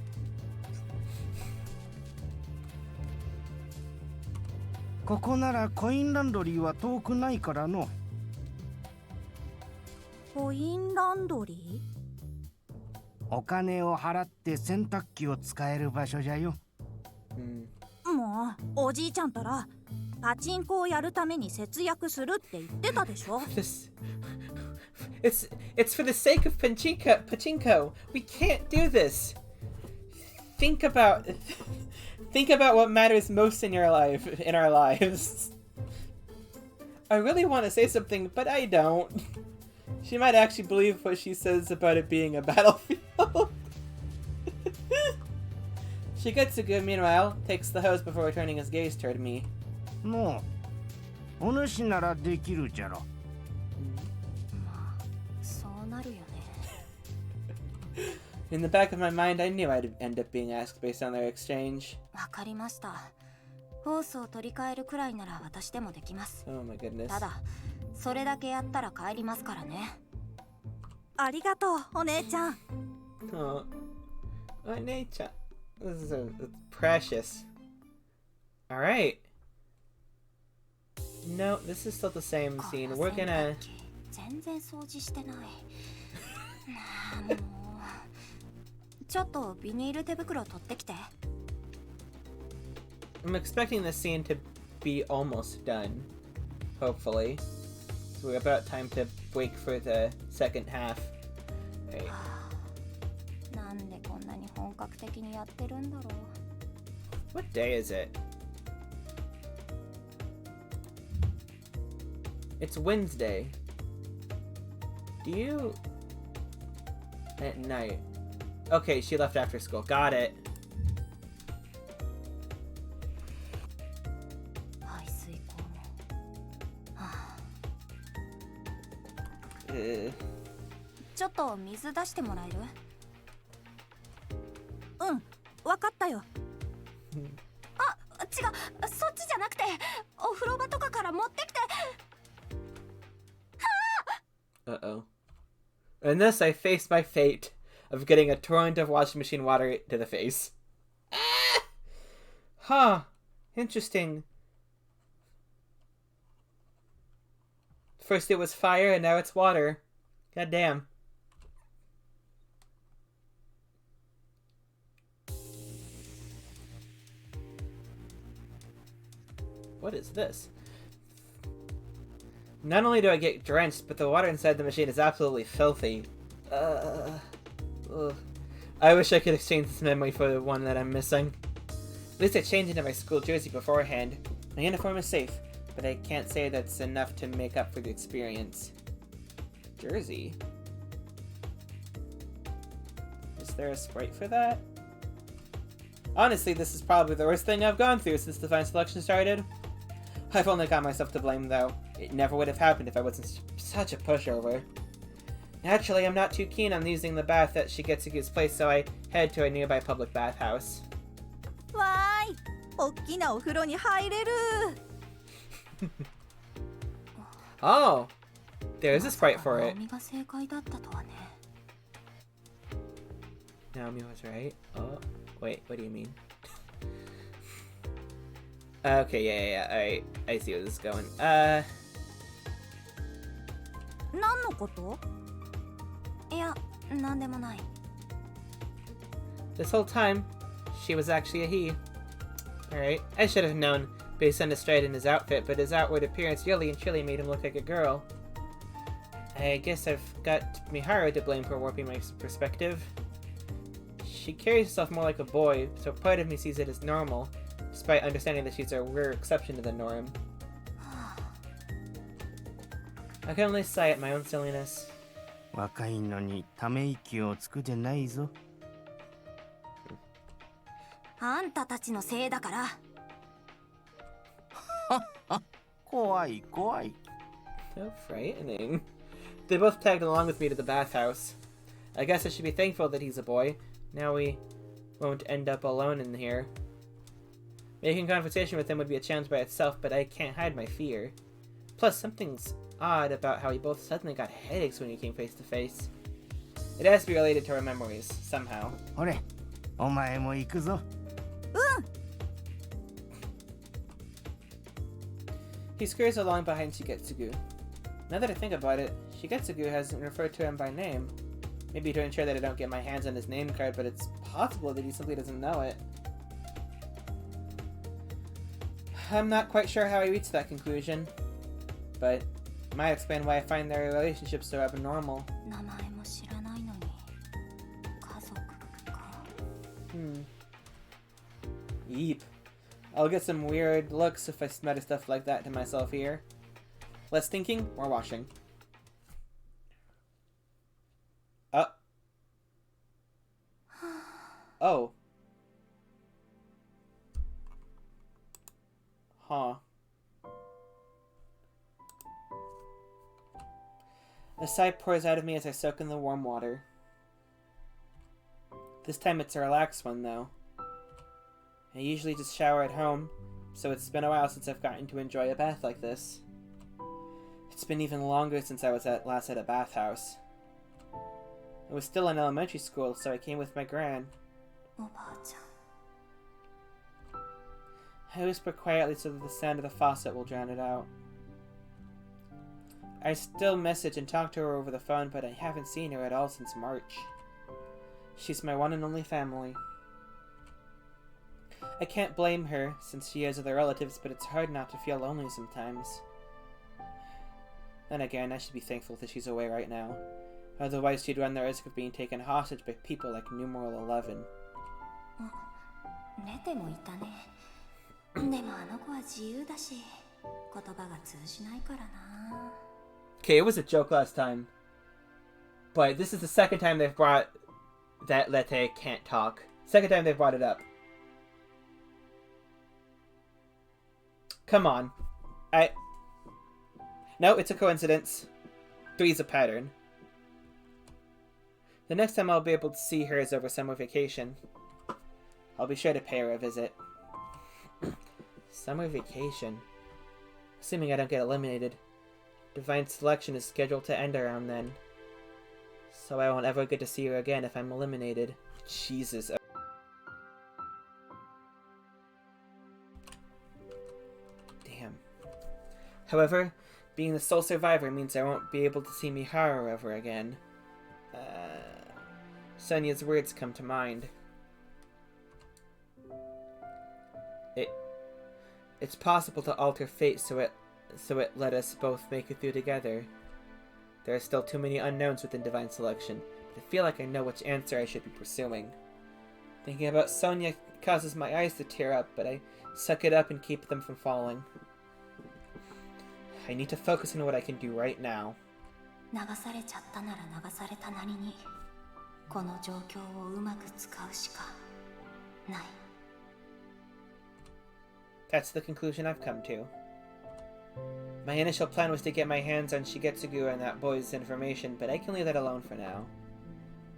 ここならコインランドリーは遠くないからの。コインランドリー？お金を払って洗濯機を使える場所じゃよ。もうおじいちゃんたらパチンコをやるために節約するって言ってたでしょ。It's for the sake of pachinko. We can't do this. Think about what matters most in our lives. I really want to say something, but I don't. She might actually believe what she says about it being a battlefield. Shigetsugu, meanwhile, takes the hose before turning his gaze toward me. もう、お主ならできるじゃろ。まあ、そうなるよね。In the back of my mind, I knew I'd end up being asked based on their exchange. わかりました。ホースを取り替えるくらいなら私でもできます。Oh my goodness. ただ、それだけやったら帰りますからね。ありがとう、お姉ちゃん。Oh, nature. This is precious. All right. No, this is still the same scene. We're gonna. 全然掃除してない。もうちょっとビニール手袋取ってきて。I'm expecting this scene to be almost done. Hopefully. So we're about time to break for the second half. Right. なんでこんなに本格的にやってるんだろう。 What day is it? It's Wednesday. Do you... At night. Okay, she left after school. Got it. 排水口も。はあ、ちょっと水出してもらえる？うん、わかったよ。あ、違う、そっちじゃなくて、お風呂場とかから持ってきて。Uh-oh. And thus I face my fate of getting a torrent of washing machine water to the face. Ah! Huh. Interesting. First it was fire and now it's water. God damn. What is this? Not only do I get drenched, but the water inside the machine is absolutely filthy. Ugh. I wish I could exchange this memory for the one that I'm missing. At least I changed into my school jersey beforehand. My uniform is safe, but I can't say that's enough to make up for the experience. Jersey? Is there a sprite for that? Honestly, this is probably the worst thing I've gone through since the fine selection started. I've only got myself to blame, though. It never would have happened if I wasn't such a pushover. Naturally, I'm not too keen on using the bath at Shigetsugu's place, so I head to a nearby public bathhouse. わーい、おっきなお風呂に入れる。Oh! There is a sprite for it. ナオミが正解だったとはね。 Naomi was right. Oh, wait, what do you mean? Okay, yeah. Alright, I see where this is going. 何のこと？いや、なんでもない。 This whole time, she was actually a he. Alright, I should have known, based on his stride and his outfit, but his outward appearance really and truly made him look like a girl. I guess I've got Miharu to blame for warping my perspective. She carries herself more like a boy, so part of me sees it as normal, despite understanding that she's a rare exception to the norm. I can only sigh at my own silliness. 若いのにため息をつくでないぞ。あんたたちのせいだから。怖い怖い。 So frightening. They both tagged along with me to the bathhouse. I guess I should be thankful that he's a boy. Now we won't end up alone in here. Making conversation with him would be a challenge by itself, but I can't hide my fear. Plus, something's odd about how we both suddenly got headaches when we came face to face. It has to be related to our memories, somehow. ほれ、お前も行くぞ。He scurries along behind Shigetsugu. Now that I think about it, Shigetsugu hasn't referred to him by name. Maybe to ensure that I don't get my hands on his name card, but it's possible that he simply doesn't know it. I'm not quite sure how I reached that conclusion, but it might explain why I find their relationship so abnormal. 名前も知らないのに。家族か。Yeep. I'll get some weird looks if I mutter stuff like that to myself here. Less thinking, more washing. Oh. Huh. A sigh pours out of me as I soak in the warm water. This time it's a relaxed one, though. I usually just shower at home, so it's been a while since I've gotten to enjoy a bath like this. It's been even longer since I was last at a bathhouse. I was still in elementary school, so I came with my gran. おばあちゃん。 I whisper quietly so that the sound of the faucet will drown it out. I still message and talk to her over the phone, but I haven't seen her at all since March. She's my one and only family. I can't blame her, since she has other relatives, but it's hard not to feel lonely sometimes. Then again, I should be thankful that she's away right now. Otherwise, she'd run the risk of being taken hostage by people like numeral 11. レテもいたね。でもあの子は自由だし、言葉が通じないからな。 Okay, it was a joke last time. But this is the second time they've brought that Lete can't talk. Second time they've brought it up. Come on. No, it's a coincidence. 3's a pattern. The next time I'll be able to see her is over summer vacation. I'll be sure to pay her a visit. Summer vacation. Assuming I don't get eliminated. Divine Selection is scheduled to end around then. So I won't ever get to see her again if I'm eliminated. Jesus. Damn. However, being the sole survivor means I won't be able to see Miharu ever again. Sonya's words come to mind. It's possible to alter fate so it let us both make it through together. There are still too many unknowns within Divine Selection, but I feel like I know which answer I should be pursuing. Thinking about Sonya causes my eyes to tear up, but I suck it up and keep them from falling. I need to focus on what I can do right now. 流されちゃったなら流されたなりに、この状況をうまく使うしかない。 That's the conclusion I've come to. My initial plan was to get my hands on Shigetsugu and that boy's information, but I can leave that alone for now.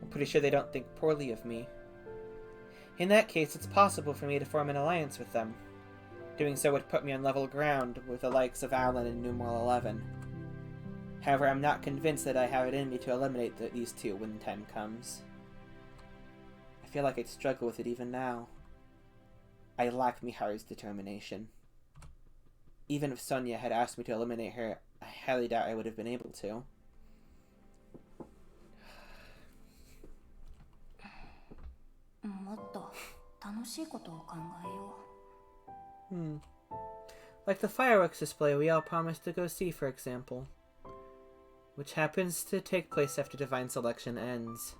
I'm pretty sure they don't think poorly of me. In that case, it's possible for me to form an alliance with them. Doing so would put me on level ground with the likes of Alan and numeral 11. However, I'm not convinced that I have it in me to eliminate these two when the time comes. I feel like I'd struggle with it even now. I lack Miharu's determination. Even if Sonia had asked me to eliminate her, I highly doubt I would have been able to. Like the fireworks display we all promised to go see, for example. Which happens to take place after divine selection ends.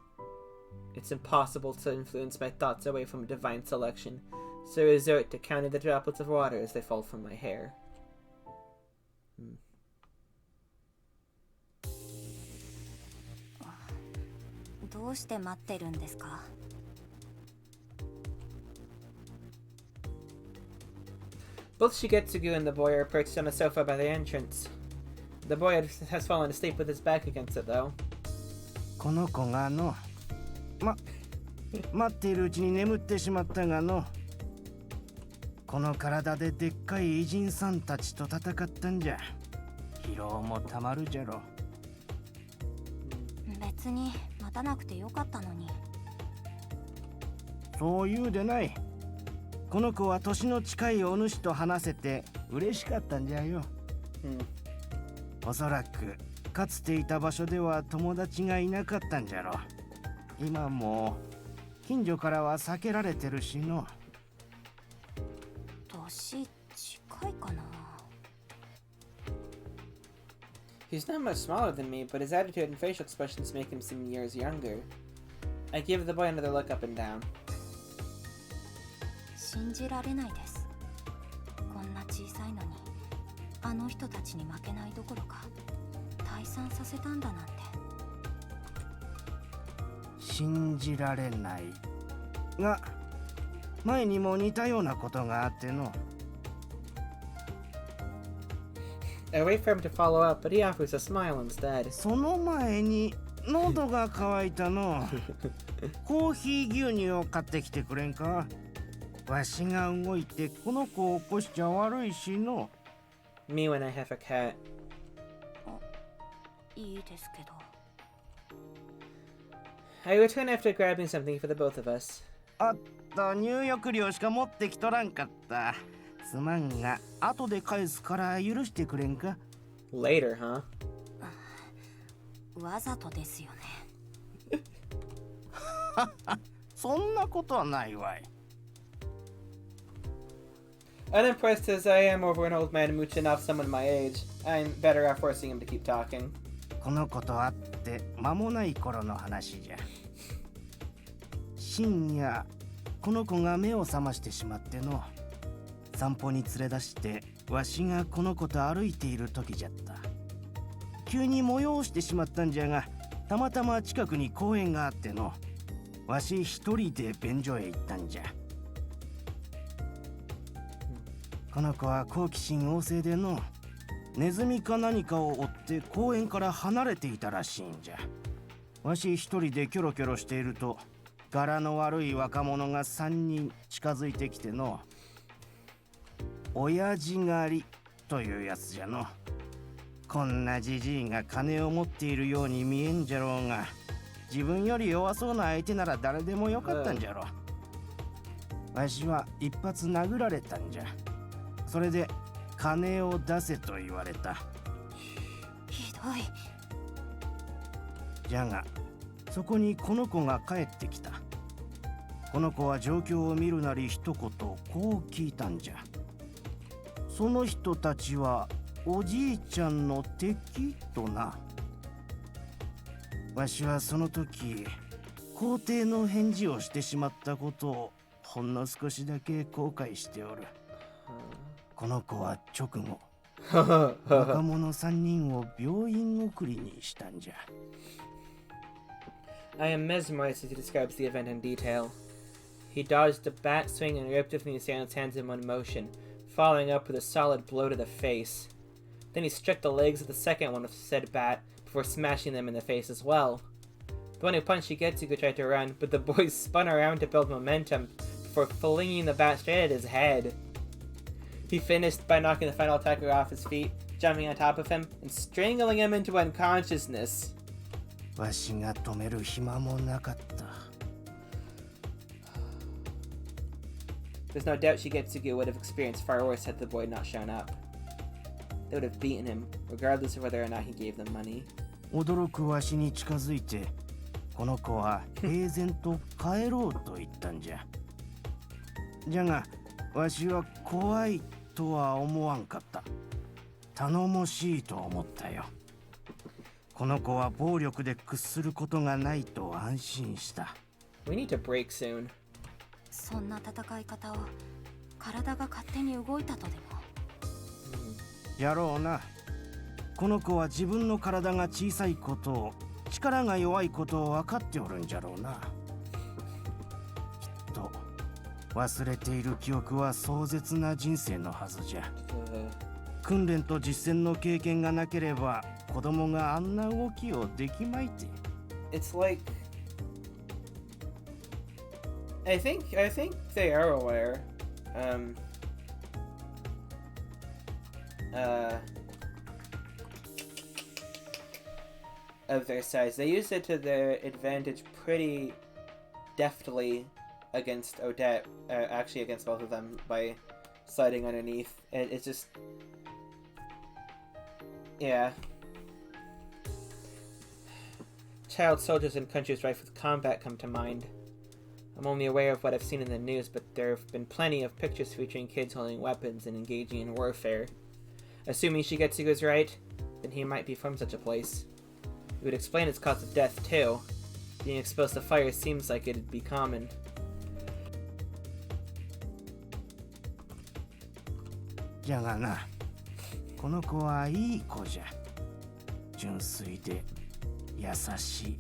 It's impossible to influence my thoughts away from divine selection, so I resort to counting the droplets of water as they fall from my hair. Both Shigetsugu and the boy are perched on a sofa by the entrance. The boy has fallen asleep with his back against it, though. この子が待っているうちに眠ってしまったがこの体ででっかい偉人さんたちと戦ったんじゃ疲労もたまるじゃろ。別に待たなくてよかったのに。そう言うでない。この子は年の近いお主と話せて嬉しかったんじゃよ。おそらくかつていた場所では友達がいなかったんじゃろ。今も近所からは避けられてるしの。年近いかな。He's not much smaller than me, but his attitude and facial expressions make him seem years younger. I give the boy another look up and down. 信じられないです。こんな小さいのにあの人たちに負けないどころか退散させたんだなんて。信じられないが前にも似たようなことがあっての。I wait for him to follow up, but he offers a smile instead. その前に喉が渇いたの。コーヒー牛乳を買ってきてくれんか。わしが動いてこの子を起こしちゃ悪いしの。Me when I have a cat. いいですけど。I return after grabbing something for the both of us. 入浴料しか持ってきとらんかった。すまんが後で返すから許してくれんか。 Later, huh? わざとですよね。そんなことはないわい。Unimpressed as I am over an old man mooching off someone my age, I'm better off forcing him to keep talking. この子と会って間もない頃の話じゃ。深夜この子が目を覚ましてしまっての。散歩に連れ出してわしがこの子と歩いている時じゃった。急に催してしまったんじゃがたまたま近くに公園があっての。わし一人で便所へ行ったんじゃ。この子は好奇心旺盛での。ネズミか何かを追って公園から離れていたらしいんじゃ。わし一人でキョロキョロしていると柄の悪い若者が3人近づいてきての。親父狩りというやつじゃの。こんなじじいが金を持っているように見えんじゃろうが自分より弱そうな相手なら誰でもよかったんじゃろ。わしは一発殴られたんじゃ。それで金を出せと言われた。ひどい。じゃがそこにこの子が帰ってきた。この子は状況を見るなり一言こう聞いたんじゃ。その人たちはおじいちゃんの敵とな。わしはその時肯定の返事をしてしまったことをほんの少しだけ後悔しておる。この子は直後若者3人を病院送りにしたんじゃ。I am mesmerized as he describes the event in detail. He dodged a bat swing and ripped it from the assailant's hands in one motion, following up with a solid blow to the face. Then he struck the legs of the second one with said bat before smashing them in the face as well. The one who punched Shigetsugu tried to run, but the boys spun around to build momentum before flinging the bat straight at his head. He finished by knocking the final attacker off his feet, jumping on top of him and strangling him into unconsciousness. わしが止める暇もなかった。 There's no doubt Shigetsugu would have experienced far worse had the boy not shown up. They would have beaten him, regardless of whether or not he gave them money. 驚くわしに近づいて、この子は平然と帰ろうと言ったんじゃ。じゃが、わしは怖いとは思わんかった。頼もしいと思ったよ。この子は暴力で屈することがないと安心した。We need to break soon. そんな戦い方を体が勝手に動いたとでも。やろうな。この子は自分の体が小さいことを、力が弱いことを分かっておるんじゃろうな。きっと忘れている記憶は壮絶な人生のはずじゃ。訓練と実践の経験がなければ子供があんな動きをできまいて。It's like I think they are aware. Of their size. They used it to their advantage pretty deftly against Odette, actually against both of them, by sliding underneath. And it's just... yeah. Child soldiers in countries rife with combat come to mind. I'm only aware of what I've seen in the news, but there have been plenty of pictures featuring kids holding weapons and engaging in warfare. Assuming Shigetsugu's right, then he might be from such a place. It would explain its cause of death, too. Being exposed to fire seems like it'd be common. じゃがな、この子はいい子じゃ。純粋で優しい。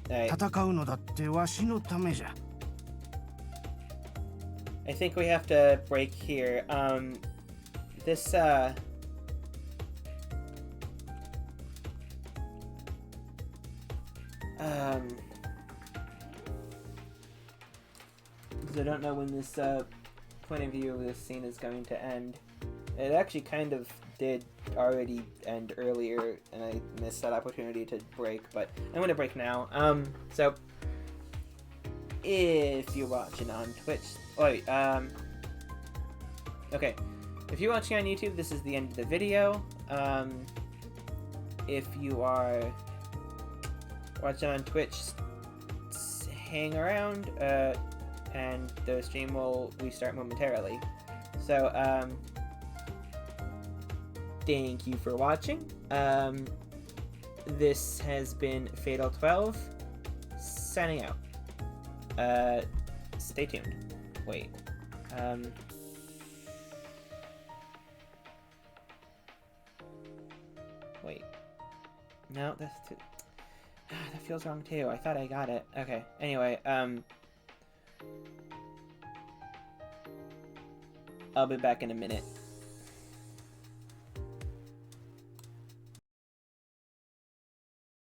戦うのだってわしのためじゃ。I think we have to break here. This because I don't know when this point of view of this scene is going to end. It actually kind of did already end earlier, and I missed that opportunity to break, but I'm going to break now. So if you're watching on Twitch, okay, if you're watching on YouTube, this is the end of the video. If you are watching on Twitch, hang around, and the stream will restart momentarily. So, thank you for watching. This has been Fatal 12, signing out. Stay tuned. Wait. Wait. No, that's too... that feels wrong too. I thought I got it. Okay. Anyway, I'll be back in a minute.